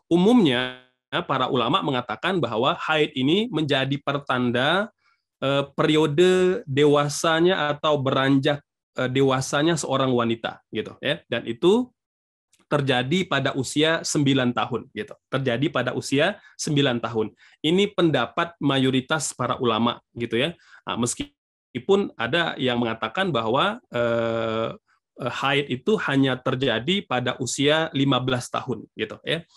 umumnya para ulama mengatakan bahwa haid ini menjadi pertanda periode dewasanya atau beranjak dewasanya seorang wanita gitu ya, dan itu terjadi pada usia 9 tahun gitu. Terjadi pada usia 9 tahun. Ini pendapat mayoritas para ulama gitu ya. Nah, meskipun ada yang mengatakan bahwa haid itu hanya terjadi pada usia 15 tahun gitu ya.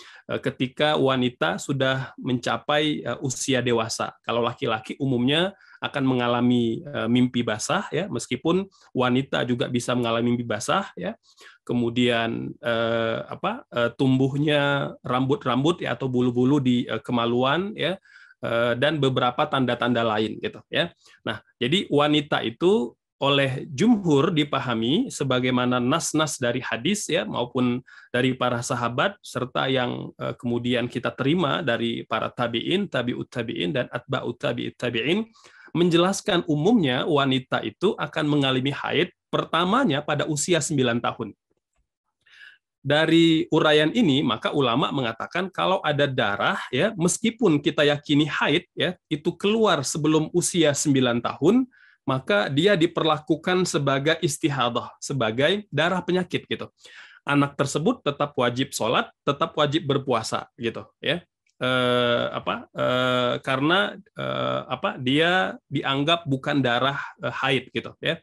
Ketika wanita sudah mencapai usia dewasa. Kalau laki-laki umumnya akan mengalami mimpi basah ya, meskipun wanita juga bisa mengalami mimpi basah ya. Kemudian tumbuhnya rambut-rambut ya, atau bulu-bulu di kemaluan ya, dan beberapa tanda-tanda lain gitu ya. Nah, jadi wanita itu oleh jumhur dipahami sebagaimana nas-nas dari hadis ya, maupun dari para sahabat serta yang kemudian kita terima dari para tabi'in, tabi'ut tabi'in dan atba'ut tabi'it tabi'in, menjelaskan umumnya wanita itu akan mengalami haid pertamanya pada usia 9 tahun. Dari uraian ini, maka ulama mengatakan kalau ada darah ya, meskipun kita yakini haid ya, itu keluar sebelum usia 9 tahun, maka dia diperlakukan sebagai istihadah, sebagai darah penyakit gitu. Anak tersebut tetap wajib sholat, tetap wajib berpuasa gitu ya. Karena dia dianggap bukan darah haid gitu ya.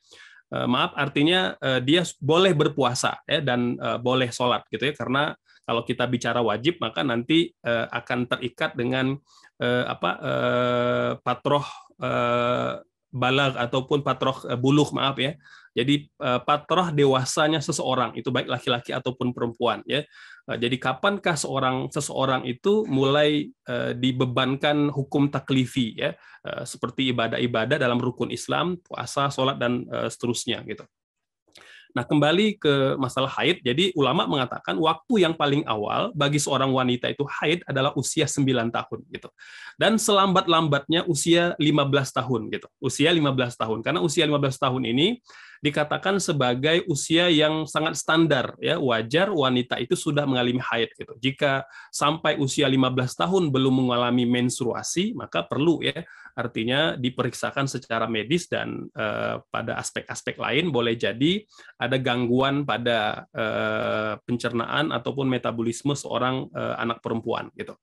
Artinya dia boleh berpuasa ya, dan boleh sholat gitu ya, karena kalau kita bicara wajib maka nanti akan terikat dengan patroh balag ataupun patroh buluh, maaf ya. Jadi patroh dewasanya seseorang itu baik laki-laki ataupun perempuan ya. Jadi kapankah seseorang itu mulai dibebankan hukum taklifi ya, seperti ibadah-ibadah dalam rukun Islam, puasa, sholat dan seterusnya gitu. Nah, kembali ke masalah haid, jadi ulama mengatakan waktu yang paling awal bagi seorang wanita itu haid adalah usia 9 tahun gitu. Dan selambat-lambatnya usia 15 tahun gitu. Usia 15 tahun. Karena usia 15 tahun ini dikatakan sebagai usia yang sangat standar ya, wajar wanita itu sudah mengalami haid gitu. Jika sampai usia 15 tahun belum mengalami menstruasi, maka perlu ya, artinya diperiksakan secara medis, dan pada aspek-aspek lain boleh jadi ada gangguan pada pencernaan ataupun metabolisme seorang anak perempuan gitu.